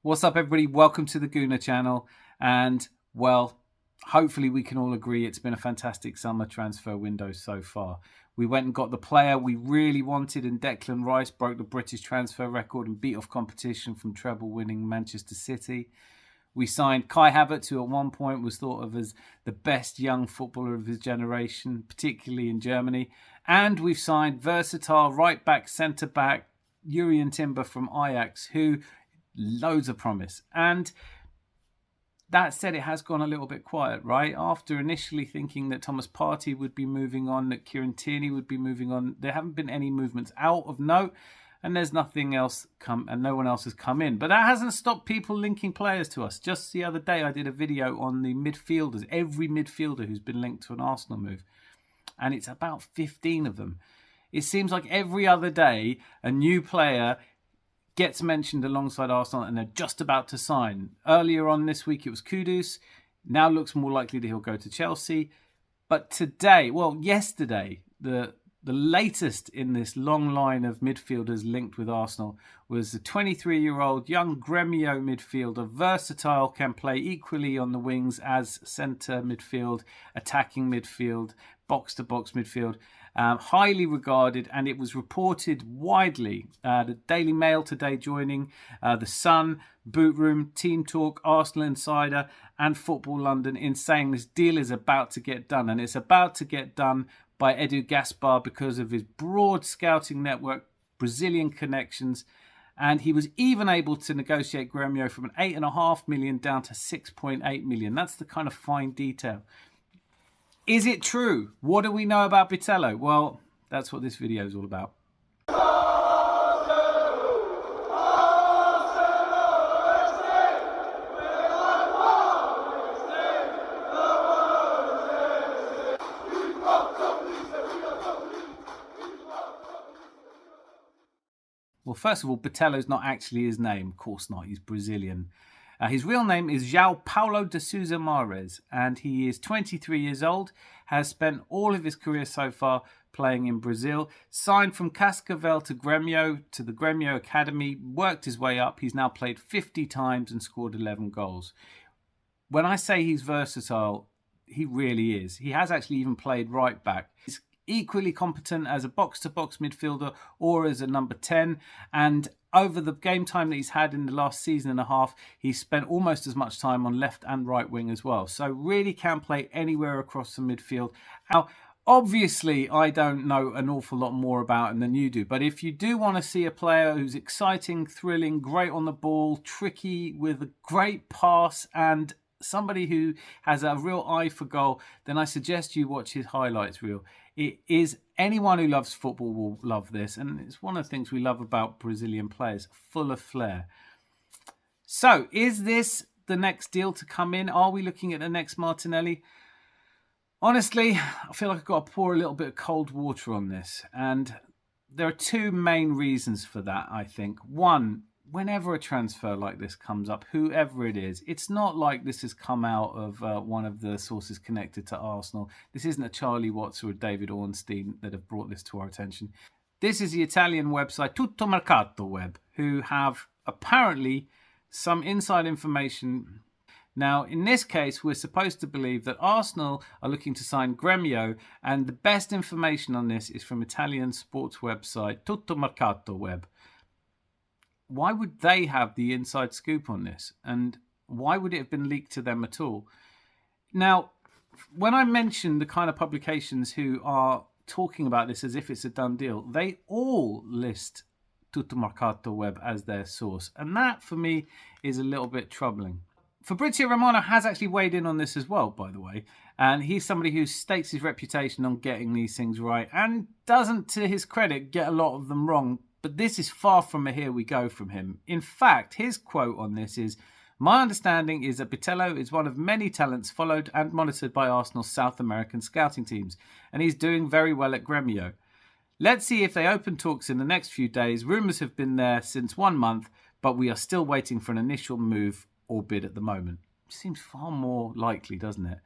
What's up, everybody? Welcome to the Gooner channel. And, well, hopefully we can all agree it's been a fantastic summer transfer window so far. We went and got the player we really wanted in Declan Rice, broke the British transfer record and beat off competition from treble-winning Manchester City. We signed Kai Havertz, who at one point was thought of as the best young footballer of his generation, particularly in Germany. And we've signed versatile right-back, centre-back, Jurrien Timber from Ajax, who loads of promise. And that said, it has gone a little bit quiet, right? After initially thinking that Thomas Partey would be moving on, that Kieran Tierney would be moving on, there haven't been any movements out of note, and there's nothing else and no one else has come in. But that hasn't stopped people linking players to us. Just the other day, I did a video on the midfielders, every midfielder who's been linked to an Arsenal move, and it's about 15 of them. It seems like every other day, a new player gets mentioned alongside Arsenal and they're just about to sign. Earlier on this week, it was Kudus. Now looks more likely that he'll go to Chelsea. But yesterday, the latest in this long line of midfielders linked with Arsenal was the 23-year-old young Gremio midfielder, versatile, can play equally on the wings as centre midfield, attacking midfield, box-to-box midfield. Highly regarded, and it was reported widely. The Daily Mail today joining, The Sun, Boot Room, Team Talk, Arsenal Insider, and Football London in saying this deal is about to get done. And it's about to get done by Edu Gaspar because of his broad scouting network, Brazilian connections. And he was even able to negotiate Gremio from an 8.5 million down to 6.8 million. That's the kind of fine detail. Is it true? What do we know about Bitello? Well, that's what this video is all about. Well, first of all, Bitello's not actually his name. Of course not. He's Brazilian. His real name is João Paulo de Souza Mares, and he is 23 years old, has spent all of his career so far playing in Brazil, signed from Cascavel to the Gremio Academy, worked his way up. He's now played 50 times and scored 11 goals. When I say he's versatile, he really is. He has actually even played right back. He's equally competent as a box-to-box midfielder or as a number 10, and over the game time that he's had in the last season and a half, he's spent almost as much time on left and right wing as well. So really can play anywhere across the midfield. Now, obviously, I don't know an awful lot more about him than you do. But if you do want to see a player who's exciting, thrilling, great on the ball, tricky with a great pass and somebody who has a real eye for goal, then I suggest you watch his highlights reel. It is, anyone who loves football will love this, and it's one of the things we love about Brazilian players, full of flair. So, is this the next deal to come in? Are we looking at the next Martinelli? Honestly, I feel like I've got to pour a little bit of cold water on this, and there are two main reasons for that, I think. One, whenever a transfer like this comes up, whoever it is, it's not like this has come out of one of the sources connected to Arsenal. This isn't a Charlie Watts or a David Ornstein that have brought this to our attention. This is the Italian website Tutto Mercato Web, who have apparently some inside information. Now, in this case, we're supposed to believe that Arsenal are looking to sign Gremio, and the best information on this is from Italian sports website Tutto Mercato Web. Why would they have the inside scoop on this? And why would it have been leaked to them at all? Now, when I mention the kind of publications who are talking about this as if it's a done deal, they all list Tutto Mercato Web as their source. And that, for me, is a little bit troubling. Fabrizio Romano has actually weighed in on this as well, by the way. And he's somebody who stakes his reputation on getting these things right and doesn't, to his credit, get a lot of them wrong. But this is far from a here we go from him. In fact, his quote on this is, "My understanding is that Bitello is one of many talents followed and monitored by Arsenal's South American scouting teams, and he's doing very well at Gremio. Let's see if they open talks in the next few days. Rumours have been there since 1 month, but we are still waiting for an initial move or bid at the moment." seems far more likely, doesn't it?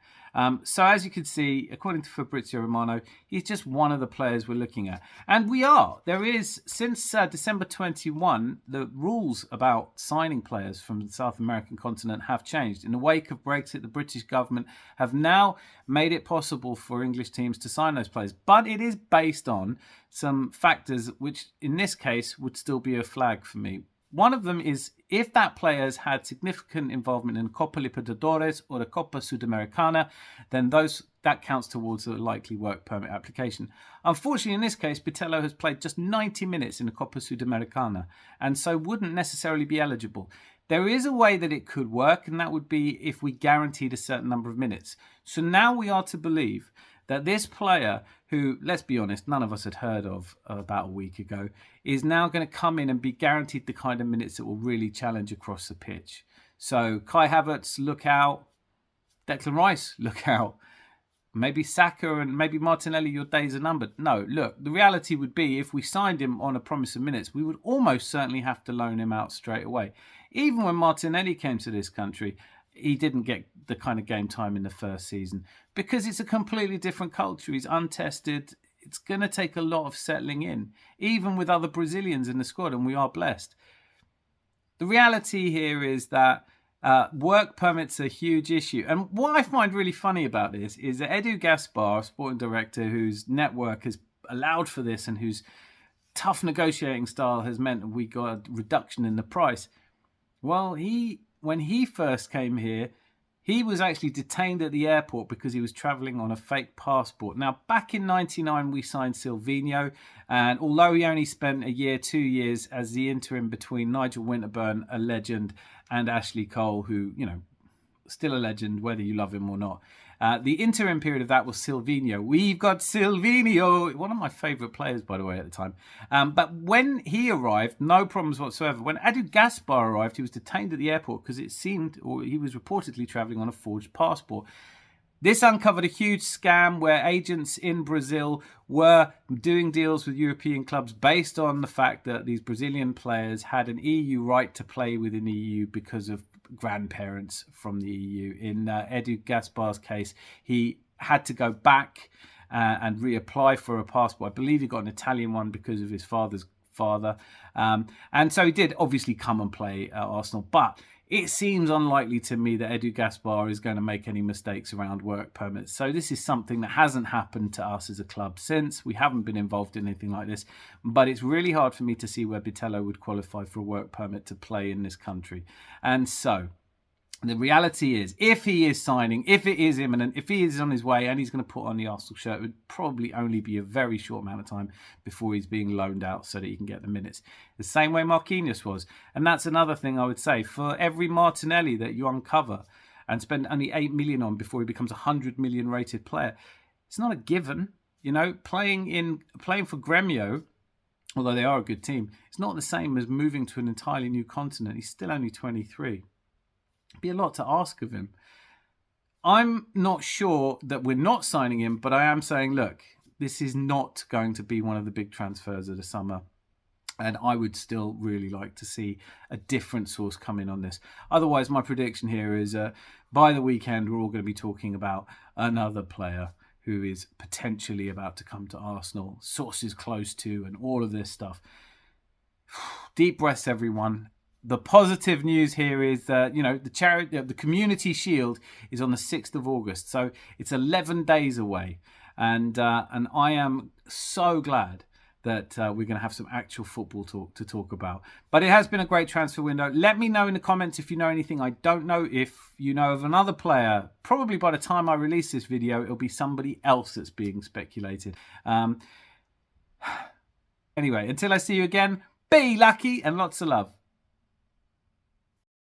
So as you can see, according to Fabrizio Romano, he's just one of the players we're looking at. And we are. There is, since December 21, the rules about signing players from the South American continent have changed. In the wake of Brexit, the British government have now made it possible for English teams to sign those players. But it is based on some factors which, in this case, would still be a flag for me. One of them is if that player has had significant involvement in Copa Libertadores or the Copa Sudamericana, then that counts towards a likely work permit application. Unfortunately, in this case, Bitello has played just 90 minutes in the Copa Sudamericana and so wouldn't necessarily be eligible. There is a way that it could work, and that would be if we guaranteed a certain number of minutes. So now we are to believe that this player, who, let's be honest, none of us had heard of about a week ago, is now going to come in and be guaranteed the kind of minutes that will really challenge across the pitch. So Kai Havertz, look out. Declan Rice, look out. Maybe Saka and maybe Martinelli, your days are numbered. No, look, the reality would be if we signed him on a promise of minutes, we would almost certainly have to loan him out straight away. Even when Martinelli came to this country, he didn't get the kind of game time in the first season because it's a completely different culture. He's untested. It's going to take a lot of settling in, even with other Brazilians in the squad, and we are blessed. The reality here is that work permits are a huge issue. And what I find really funny about this is that Edu Gaspar, sporting director, whose network has allowed for this and whose tough negotiating style has meant that we got a reduction in the price. Well, when he first came here, he was actually detained at the airport because he was travelling on a fake passport. Now, back in 99, we signed Silvinho, and although he only spent 2 years as the interim between Nigel Winterburn, a legend, and Ashley Cole, who, still a legend, whether you love him or not. The interim period of that was Silvinho. We've got Silvinho, one of my favourite players, by the way, at the time. But when he arrived, no problems whatsoever. When Edu Gaspar arrived, he was detained at the airport because he was reportedly travelling on a forged passport. This uncovered a huge scam where agents in Brazil were doing deals with European clubs based on the fact that these Brazilian players had an EU right to play within the EU because of grandparents from the EU. In Edu Gaspar's case, he had to go back and reapply for a passport. I believe he got an Italian one because of his father's father. And so he did obviously come and play at Arsenal. But it seems unlikely to me that Edu Gaspar is going to make any mistakes around work permits. So this is something that hasn't happened to us as a club since. We haven't been involved in anything like this. But it's really hard for me to see where Bitello would qualify for a work permit to play in this country. And so the reality is, if he is signing, if it is imminent, if he is on his way and he's going to put on the Arsenal shirt, it would probably only be a very short amount of time before he's being loaned out so that he can get the minutes. The same way Marquinhos was. And that's another thing I would say. For every Martinelli that you uncover and spend only 8 million on before he becomes a 100 million rated player, it's not a given. Playing for Gremio, although they are a good team, it's not the same as moving to an entirely new continent. He's still only 23. Be a lot to ask of him. I'm not sure that we're not signing him, but I am saying, look, this is not going to be one of the big transfers of the summer. And I would still really like to see a different source come in on this. Otherwise, my prediction here is by the weekend, we're all going to be talking about another player who is potentially about to come to Arsenal, sources close to, and all of this stuff. Deep breaths, everyone. The positive news here is that, the Community Shield is on the 6th of August. So it's 11 days away. And I am so glad that we're going to have some actual football to talk about. But it has been a great transfer window. Let me know in the comments if you know anything I don't know. If you know of another player, probably by the time I release this video, it'll be somebody else that's being speculated. Anyway, until I see you again, be lucky and lots of love.